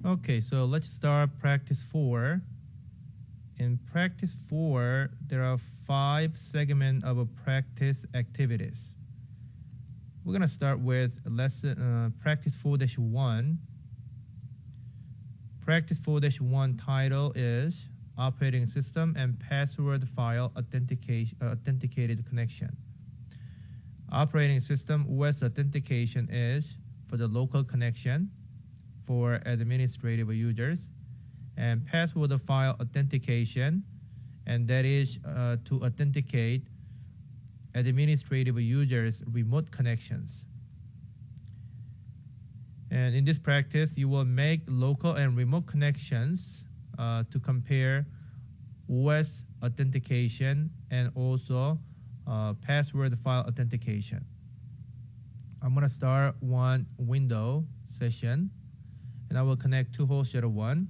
Okay, so let's start practice 4. In practice 4, there are 5 segments of practice activities. We're going to start with lesson practice 4-1. Practice 4-1 title is Operating System and Password File Authenticated Connection. Operating system OS authentication is for the local connection for administrative users, and password file authentication, and that is to authenticate administrative users' remote connections. And in this practice, you will make local and remote connections to compare OS authentication and also password file authentication. I'm going to start one window session, and I will connect to host 01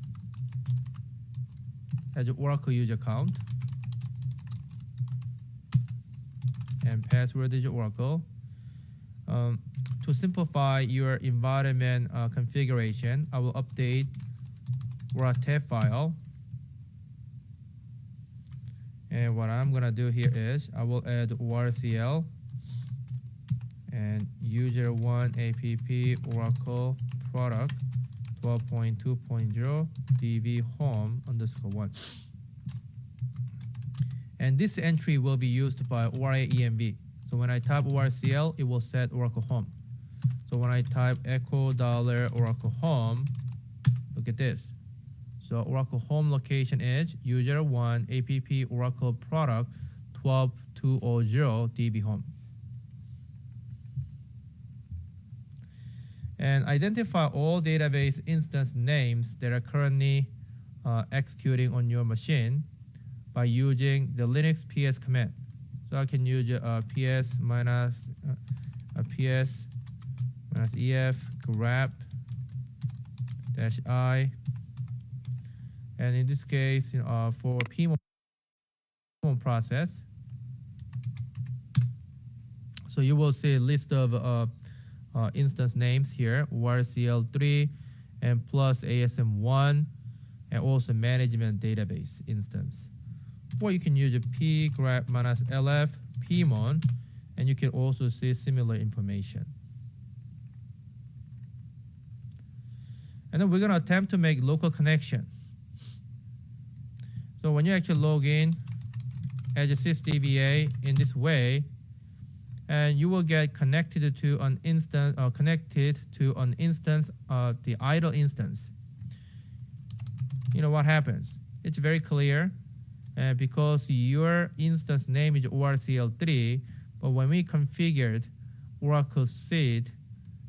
as an Oracle user account, and password is Oracle. To simplify your environment configuration, I will update RAC file. And what I'm going to do here is I will add ORCL and user1 app Oracle product 12.2.0 dv home _1. And this entry will be used by ORA EMV. So when I type ORCL, it will set Oracle home. So when I type echo $ Oracle home, look at this. So Oracle home location is user1 app Oracle product 12.2.0 db home. And identify all database instance names that are currently executing on your machine by using the Linux ps command. So I can use ps minus ef grep -i, and in this case, for PMO process, so you will see a list of instance names here, ORCL3 and plus ASM1, and also management database instance. Or you can use a p grep -lf pmon, and you can also see similar information. And then we're going to attempt to make local connection. So when you actually log in as a sysdba in this way, and you will get connected to an instance, the idle instance. You know what happens? It's very clear, because your instance name is ORCL3, but when we configured Oracle seed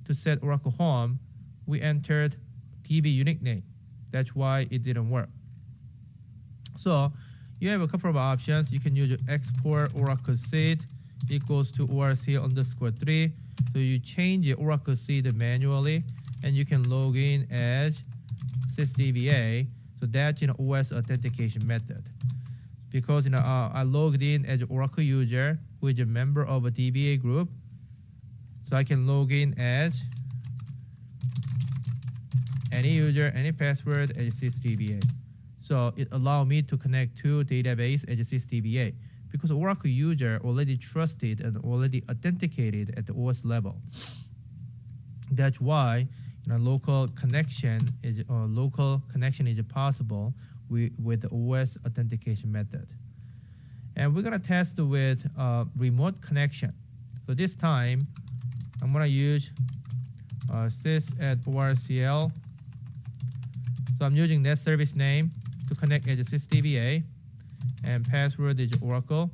to set Oracle home, we entered DB unique name. That's why it didn't work. So you have a couple of options. You can use export Oracle seed equals to ORCL_3. So you change the Oracle seed manually, and you can log in as sysdba. So that's OS authentication method. Because I logged in as an Oracle user who is a member of a DBA group, so I can log in as any user, any password as sysdba. So it allows me to connect to database as a sysdba, because Oracle user already trusted and already authenticated at the OS level. That's why local connection is possible with the OS authentication method. And we're going to test with remote connection. So this time, I'm going to use sys at ORCL. So I'm using that service name to connect as a sysdba, and password is Oracle.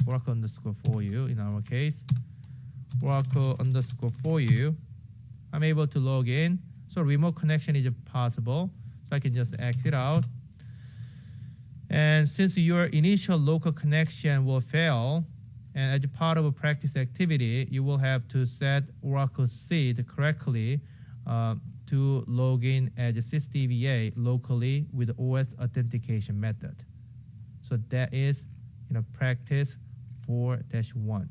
Oracle _4u in our case. Oracle _4u. I'm able to log in. So remote connection is possible. So I can just exit out. And since your initial local connection will fail, and as part of a practice activity, you will have to set Oracle seed correctly to log in as a sysdba locally with OS authentication method. So that is practice 4-1.